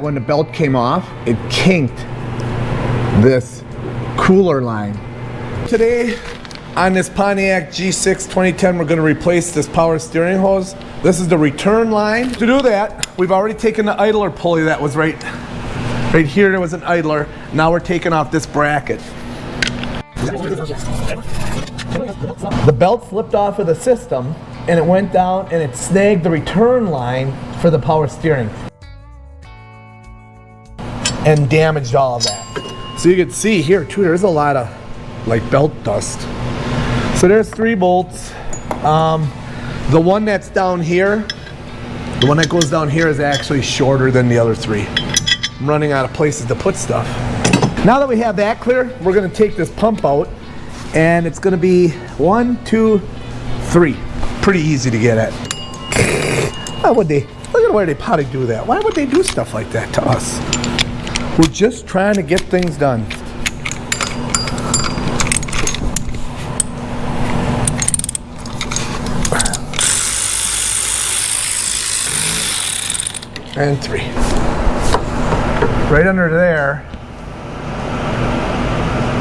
When the belt came off, it kinked this cooler line. Today on this Pontiac G6 2010, we're going to replace this power steering hose. This is the return line. To do that, we've already taken the idler pulley that was right here. There was an idler. Now we're taking off this bracket. The belt slipped off of the system and it went down and it snagged the return line for the power steering and damaged all of that. So you can see here too, there's a lot of like belt dust. So there's 3 bolts. The one that's down here, the one that goes down here is actually shorter than the other 3. I'm running out of places to put stuff. Now that we have that clear, we're gonna take this pump out and it's gonna be 1, 2, 3. Pretty easy to get at. Why would they, look at where they probably do that. Why would they do stuff like that to us? We're just trying to get things done. And 3. Right under there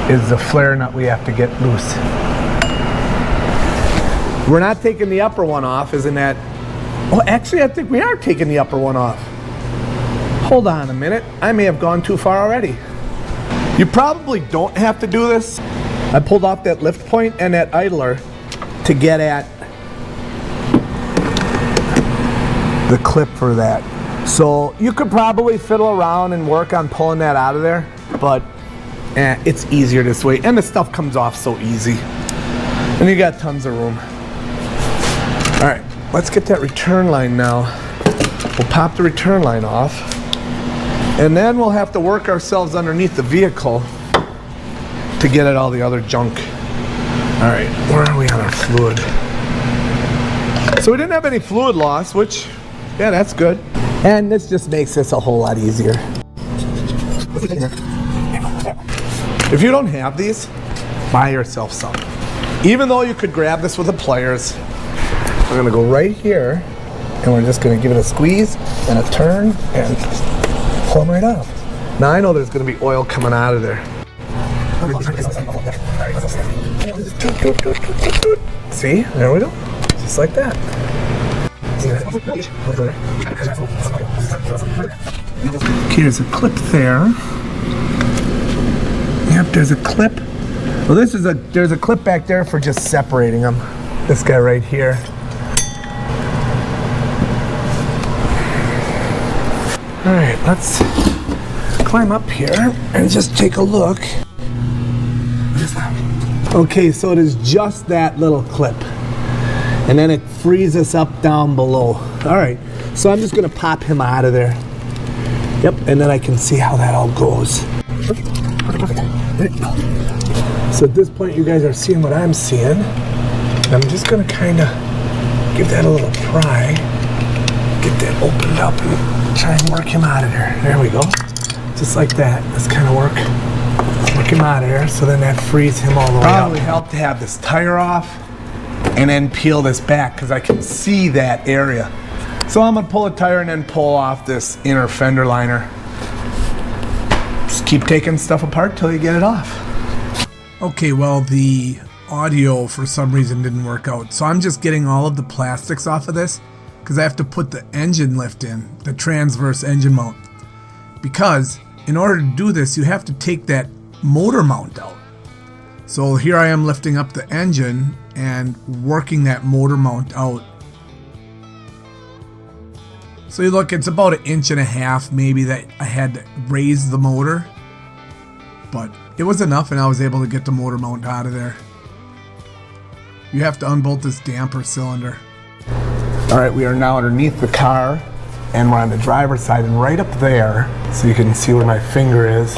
is the flare nut we have to get loose. We're not taking the upper one off, isn't that? Oh, actually, I think we are taking the upper one off. Hold on a minute. I may have gone too far already. You probably don't have to do this. I pulled off that lift point and that idler to get at the clip for that. So you could probably fiddle around and work on pulling that out of there, but it's easier this way. And the stuff comes off so easy. And you got tons of room. All right, let's get that return line now. We'll pop the return line off. And then we'll have to work ourselves underneath the vehicle to get at all the other junk. All right, where are we on our fluid? So we didn't have any fluid loss, which, yeah, that's good. And this just makes this a whole lot easier. If you don't have these, buy yourself some. Even though you could grab this with the pliers, we're gonna go right here and we're just gonna give it a squeeze and a turn and pull them right off. Now I know there's gonna be oil coming out of there. See, there we go, just like that. Okay, there's a clip there. Yep, there's a clip. Well, there's a clip back there for just separating them. This guy right here. All right, let's climb up here and just take a look. Okay, so it is just that little clip. And then it frees us up down below. All right, so I'm just gonna pop him out of there. Yep, and then I can see how that all goes. So at this point, you guys are seeing what I'm seeing. I'm just gonna kinda give that a little pry. Get that opened up and try and work him out of there. There we go. Just like that. Let's kind of work him out of there. So then that frees him all the way up. Probably help to have this tire off and then peel this back because I can see that area. So I'm gonna pull a tire and then pull off this inner fender liner. Just keep taking stuff apart till you get it off. Okay, well, the audio for some reason didn't work out. So I'm just getting all of the plastics off of this because I have to put the engine lift in, the transverse engine mount. Because in order to do this, you have to take that motor mount out. So here I am lifting up the engine and working that motor mount out. So you look, it's about 1.5 inches maybe that I had to raise the motor. But it was enough and I was able to get the motor mount out of there. You have to unbolt this damper cylinder. All right, we are now underneath the car and we're on the driver's side and right up there, so you can see where my finger is.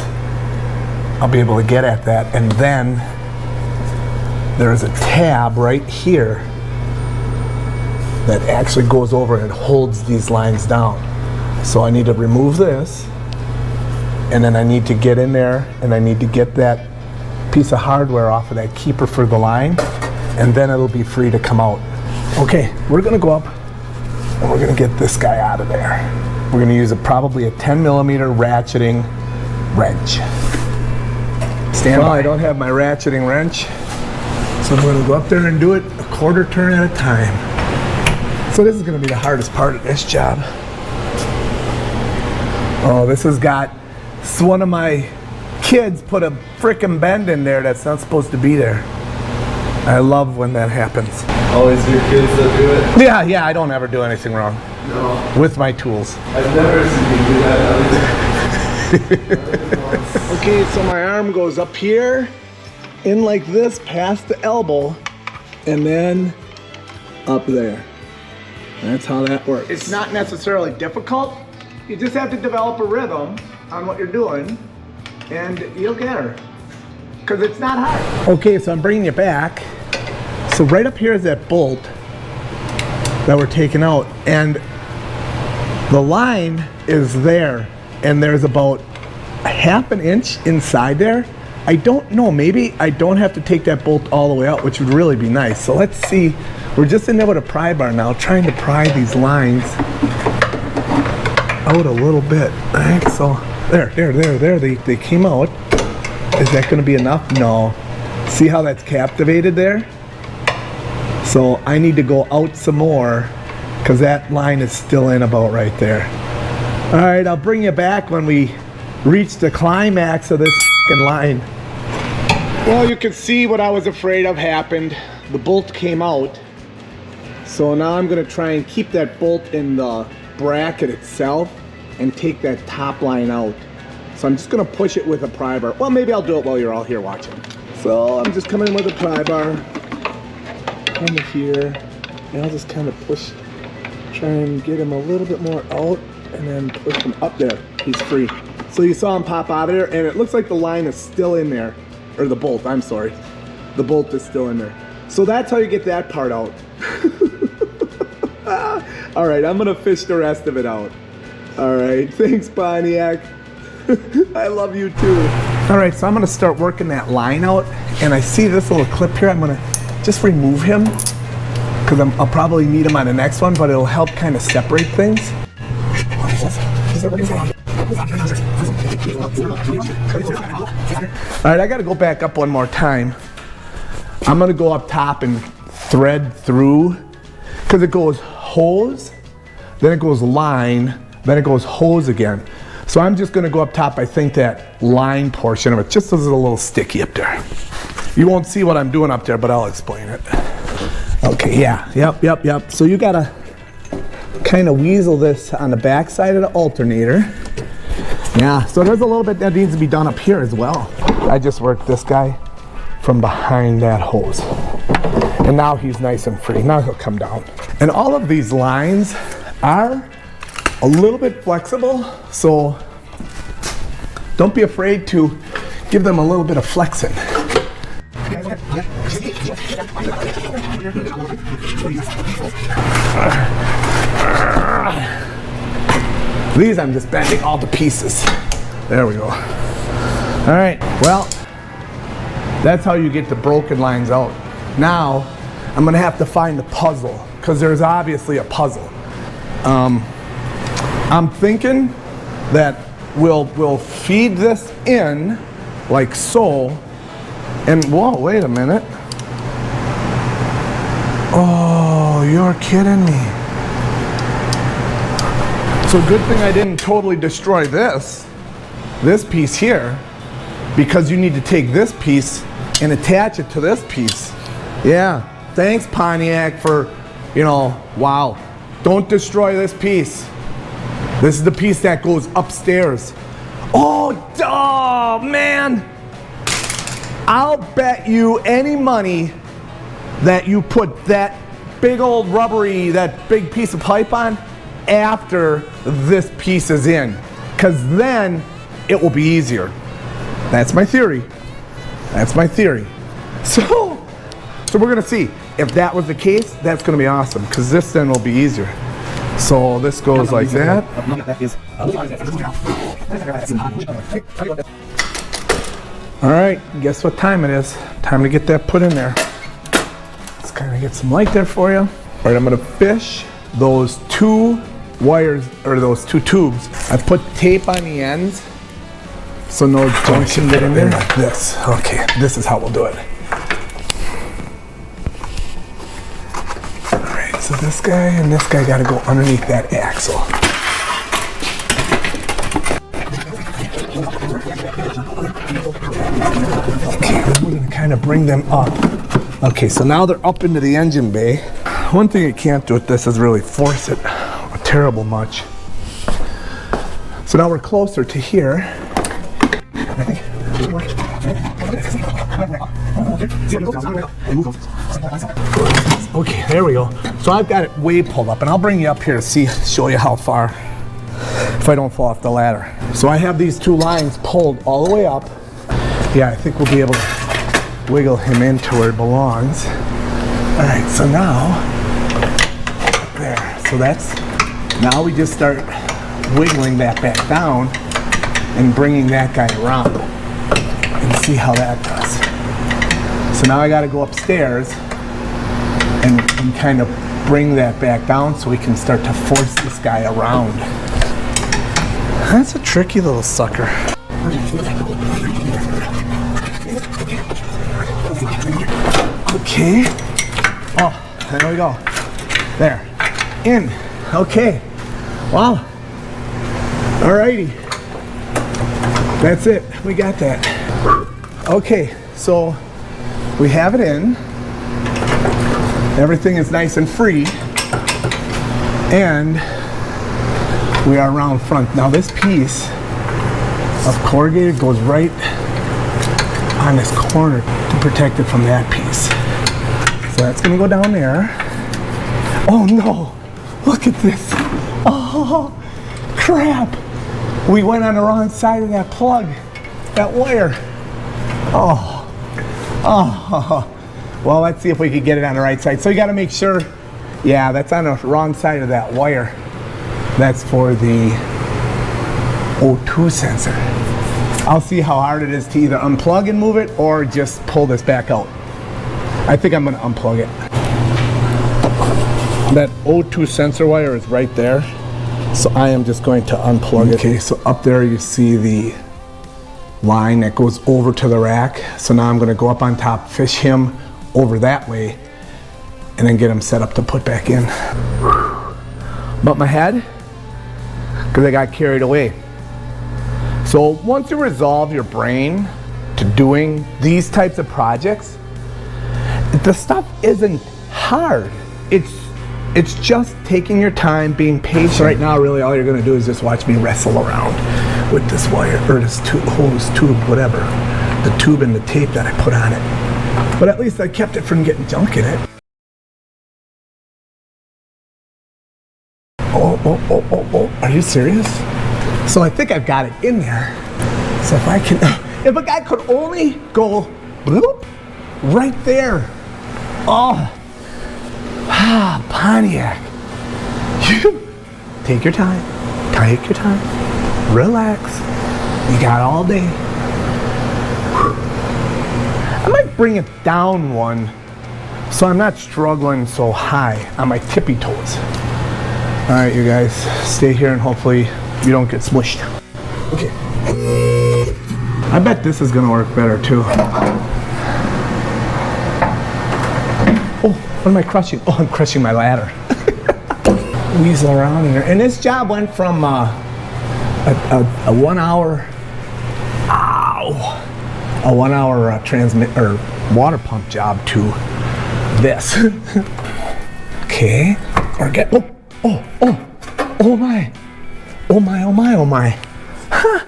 I'll be able to get at that. And then there's a tab right here that actually goes over and holds these lines down. So I need to remove this and then I need to get in there and I need to get that piece of hardware off of that keeper for the line, and then it'll be free to come out. Okay, we're gonna go up and we're gonna get this guy out of there. We're gonna use probably a 10 millimeter ratcheting wrench. Stand by. I don't have my ratcheting wrench, so I'm gonna go up there and do it a quarter turn at a time. So this is gonna be the hardest part of this job. Oh, this has got, one of my kids put a frickin' bend in there that's not supposed to be there. I love when that happens. Always your kids that do it? Yeah, I don't ever do anything wrong. No. With my tools. I've never seen you do that. Okay, so my arm goes up here, in like this, past the elbow, and then up there. That's how that works. It's not necessarily difficult. You just have to develop a rhythm on what you're doing, and you'll get her. Because it's not hard. Okay, so I'm bringing you back. So right up here is that bolt that we're taking out, and the line is there, and there's about a half an inch inside there. I don't know, maybe I don't have to take that bolt all the way out, which would really be nice. So let's see, we're just in there with a pry bar now, trying to pry these lines out a little bit. All right, so there, they came out. Is that gonna be enough? No. See how that's captivated there? So I need to go out some more because that line is still in about right there. All right, I'll bring you back when we reach the climax of this fucking line. Well, you can see what I was afraid of happened. The bolt came out. So now I'm gonna try and keep that bolt in the bracket itself and take that top line out. So I'm just gonna push it with a pry bar. Well, maybe I'll do it while you're all here watching. So I'm just coming in with a pry bar, kind of here, and I'll just kind of push, try and get him a little bit more out, and then push him up there. He's free. So you saw him pop out of there, and it looks like the line is still in there, or the bolt, I'm sorry. The bolt is still in there. So that's how you get that part out. All right, I'm gonna fish the rest of it out. All right, thanks, Pontiac. I love you too. All right, so I'm gonna start working that line out, and I see this little clip here. I'm gonna just remove him because I'll probably need him on the next one, but it'll help kind of separate things. All right, I gotta go back up one more time. I'm gonna go up top and thread through, because it goes hose, then it goes line, then it goes hose again. So I'm just gonna go up top. I think that line portion of it, just as a little sticky up there. You won't see what I'm doing up there, but I'll explain it. Okay, yeah, yep. So you gotta kind of weasel this on the back side of the alternator. Yeah, so there's a little bit that needs to be done up here as well. I just worked this guy from behind that hose. And now he's nice and free. Now he'll come down. And all of these lines are a little bit flexible, so don't be afraid to give them a little bit of flexing. These I'm just bending all to pieces. There we go. All right, well, that's how you get the broken lines out. Now, I'm gonna have to find the puzzle, because there's obviously a puzzle. I'm thinking that we'll feed this in like so, and whoa, wait a minute. Oh, you're kidding me. So good thing I didn't totally destroy this piece here, because you need to take this piece and attach it to this piece. Yeah, thanks Pontiac for, wow. Don't destroy this piece. This is the piece that goes upstairs. Oh, man. I'll bet you any money that you put that big old rubbery, that big piece of pipe on after this piece is in, because then it will be easier. That's my theory. So we're gonna see. If that was the case, that's gonna be awesome, because this then will be easier. So this goes like that. All right, guess what time it is? Time to get that put in there. Let's kind of get some light there for you. All right, I'm gonna fish those two wires, or those 2 tubes. I put tape on the ends so no junction get in there. Like this. Okay, this is how we'll do it. All right, so this guy and this guy got to go underneath that axle. Okay, we're going to kind of bring them up. Okay, so now they're up into the engine bay. One thing you can't do with this is really force it terrible much. So now we're closer to here. Okay, there we go. So I've got it way pulled up, and I'll bring you up here to show you how far, if I don't fall off the ladder. So I have these 2 lines pulled all the way up. Yeah, I think we'll be able to wiggle him into where it belongs. All right, so now, there. So now we just start wiggling that back down and bringing that guy around and see how that does. So now I got to go upstairs and kind of bring that back down so we can start to force this guy around. That's a tricky little sucker. Okay. Oh, there we go. There. In. Okay. Wow. Alrighty. That's it. We got that. Okay, so we have it in. Everything is nice and free. And we are around front. Now this piece of corrugated goes right on this corner to protect it from that piece. So that's gonna go down there. Oh no, look at this. Oh, crap. We went on the wrong side of that plug, that wire. Oh, well, let's see if we can get it on the right side. So you gotta make sure, yeah, that's on the wrong side of that wire. That's for the O2 sensor. I'll see how hard it is to either unplug and move it or just pull this back out. I think I'm gonna unplug it. That O2 sensor wire is right there. So I am just going to unplug it. Okay, so up there you see the line that goes over to the rack. So now I'm gonna go up on top, fish him over that way, and then get him set up to put back in. But my head, because I got carried away. So once you resolve your brain to doing these types of projects, the stuff isn't hard. It's just taking your time, being patient. So right now, really all you're gonna do is just watch me wrestle around with this wire, or this hose, tube, whatever. The tube and the tape that I put on it. But at least I kept it from getting junk in it. Oh, are you serious? So I think I've got it in there. So if I can, if a guy could only go bloop, right there. Oh, Pontiac. Take your time, relax. You got all day. I might bring it down one so I'm not struggling so high on my tippy toes. All right, you guys, stay here and hopefully you don't get smushed. Okay. I bet this is gonna work better too. Oh, what am I crushing? Oh, I'm crushing my ladder. Weasel around in there. And this job went from a 1 hour, a 1 hour transmit or water pump job to this. Okay, or get, oh my. Huh.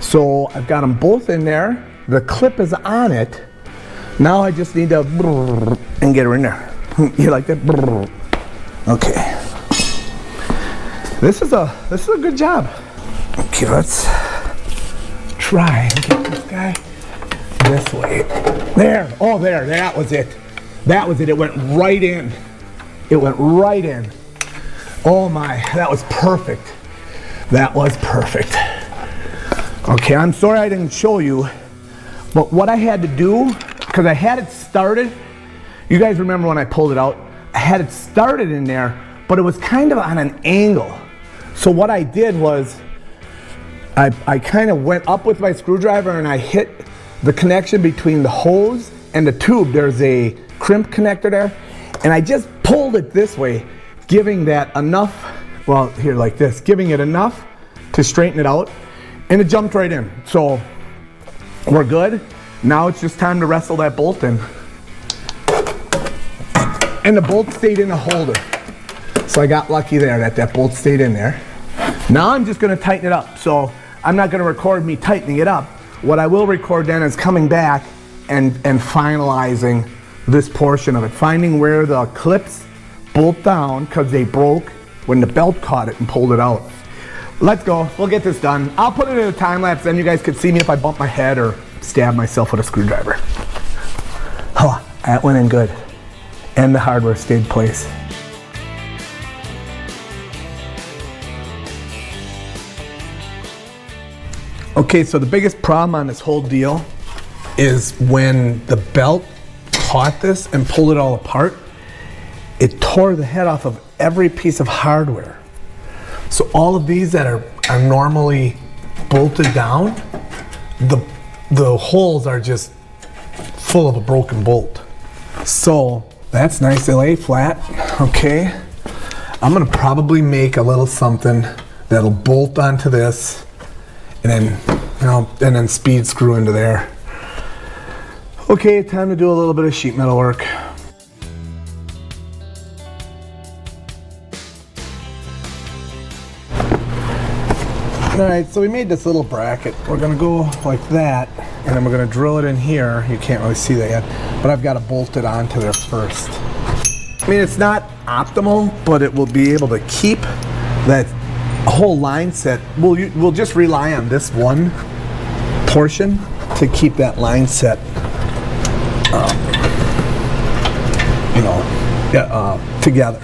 So I've got them both in there. The clip is on it. Now I just need to and get her in there. You like that? Okay. This is a good job. Okay, let's try and get this guy this way. There. Oh, there. That was it. That was it. It went right in. It went right in. Oh my, that was perfect. That was perfect. Okay, I'm sorry I didn't show you, but what I had to do, because I had it started, you guys remember when I pulled it out, I had it started in there, but it was kind of on an angle. So what I did was I kind of went up with my screwdriver and I hit the connection between the hose and the tube. There's a crimp connector there, and I just pulled it this way, giving that enough, well, here like this, giving it enough to straighten it out, and it jumped right in. So we're good. Now it's just time to wrestle that bolt in. And the bolt stayed in the holder. So I got lucky there that bolt stayed in there. Now I'm just gonna tighten it up. So I'm not gonna record me tightening it up. What I will record then is coming back and finalizing this portion of it, finding where the clips bolt down because they broke when the belt caught it and pulled it out. Let's go, we'll get this done. I'll put it in a time lapse, then you guys can see me if I bump my head or stab myself with a screwdriver. Oh, that went in good. And the hardware stayed in place. Okay, so the biggest problem on this whole deal is when the belt caught this and pulled it all apart, it tore the head off of every piece of hardware. So all of these that are normally bolted down, the holes are just full of a broken bolt. So that's nice, they lay flat, okay. I'm gonna probably make a little something that'll bolt onto this and then speed screw into there. Okay, time to do a little bit of sheet metal work. All right, so we made this little bracket. We're gonna go like that, and then we're gonna drill it in here. You can't really see that yet, but I've got to bolt it onto there first. I mean, it's not optimal, but it will be able to keep that whole line set. We'll just rely on this one portion to keep that line set, together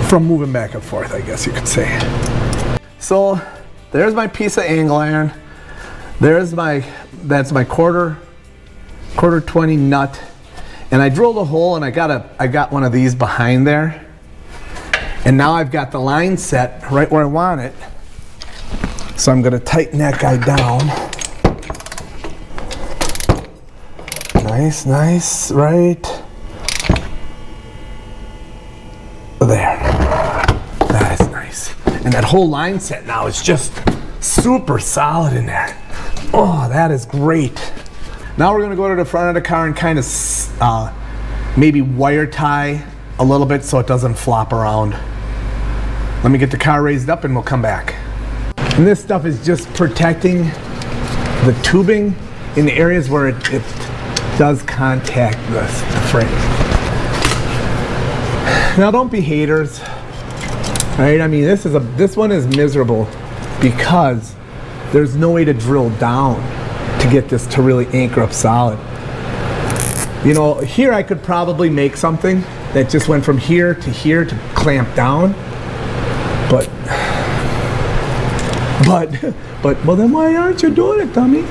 from moving back and forth, I guess you could say. So there's my piece of angle iron. That's my quarter 20 nut, and I drilled a hole and I got one of these behind there. And now I've got the line set right where I want it. So I'm gonna tighten that guy down. Nice, right there. That is nice. And that whole line set now is just super solid in there. Oh, that is great. Now we're gonna go to the front of the car and kind of maybe wire tie a little bit so it doesn't flop around. Let me get the car raised up and we'll come back. And this stuff is just protecting the tubing in the areas where it does contact the frame. Now don't be haters, right? I mean, this one is miserable because there's no way to drill down to get this to really anchor up solid. You know, here I could probably make something that just went from here to clamp down. But, well then why aren't you doing it, dummy?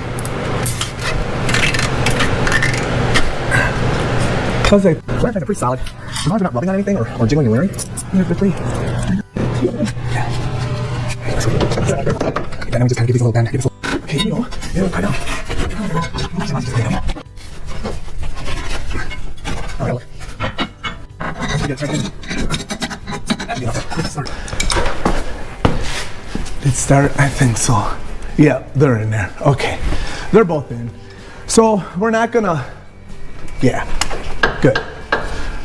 Because I think they're pretty solid. As long as you're not rubbing on anything or jiggling your wearing, they're pretty. Yeah. Okay, then we just kind of give these a little bend. Give this a little, okay, you know, cut down. All right, look. Let's get it right in. That'd be enough. Let's start. Did it start? I think so. Yeah, they're in there. Okay, they're both in. So we're not gonna, yeah, good.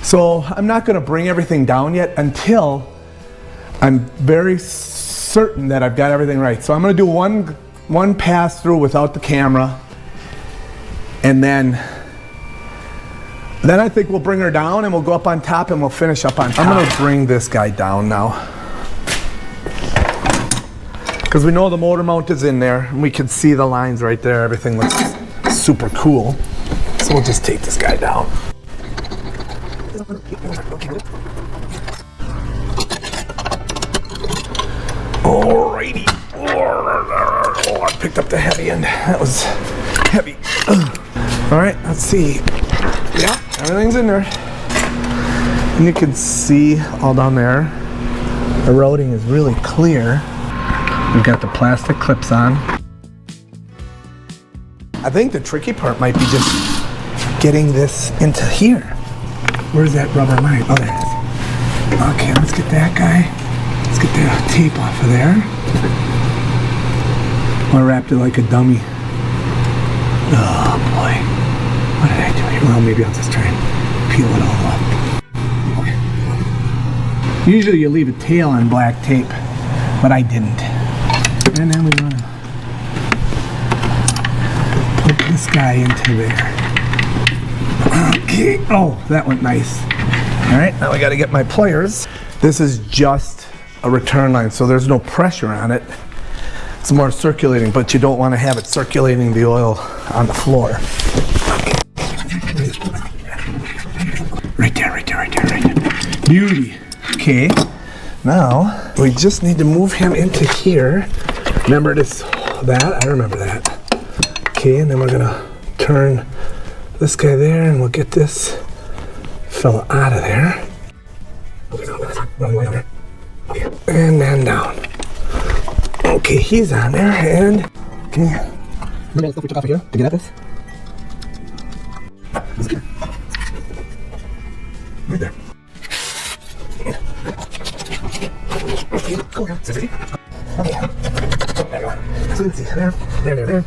So I'm not gonna bring everything down yet until I'm very certain that I've got everything right. So I'm gonna do one pass through without the camera, and then I think we'll bring her down and we'll go up on top and we'll finish up on top. I'm gonna bring this guy down now, because we know the motor mount is in there and we can see the lines right there. Everything looks super cool. So we'll just take this guy down. Alrighty. Oh, I picked up the heavy end. That was heavy. Alright, let's see. Yeah, everything's in there. And you can see all down there The routing is really clear. We've got the plastic clips on. I think the tricky part might be just getting this into here. Where's that rubber line? Oh, there it is. Okay, let's get that guy. Let's get the tape off of there. I wrapped it like a dummy. Oh boy. What did I do here? Well, maybe I'll just try and peel it all up. Usually you leave a tail on black tape, but I didn't. And then we want to put this guy into there. Okay. Oh, that went nice. All right, now I got to get my pliers. This is just a return line, so there's no pressure on it. It's more circulating, but you don't want to have it circulating the oil on the floor. Right there, right there, right there, right there. Beauty. Okay, now we just need to move him into here. Remember this, that? I remember that. Okay, and then we're gonna turn this guy there, and we'll get this fella out of there. And then down. Okay, he's on there, and okay. Remember the stuff we took off of here to get at this? Right there. Cool. Okay. There you go. There.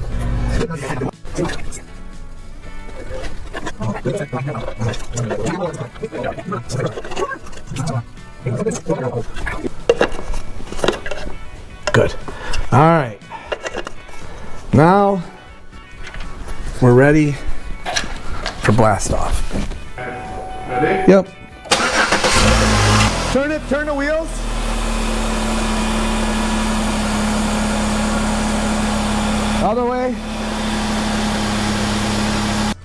Good. All right. Now we're ready for blast off. Ready? Yep. Turn the wheels. Other way.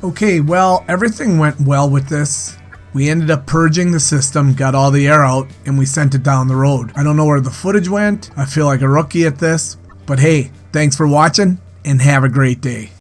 Okay, well, everything went well with this. We ended up purging the system, got all the air out, and we sent it down the road. I don't know where the footage went. I feel like a rookie at this. But hey, thanks for watching, and have a great day.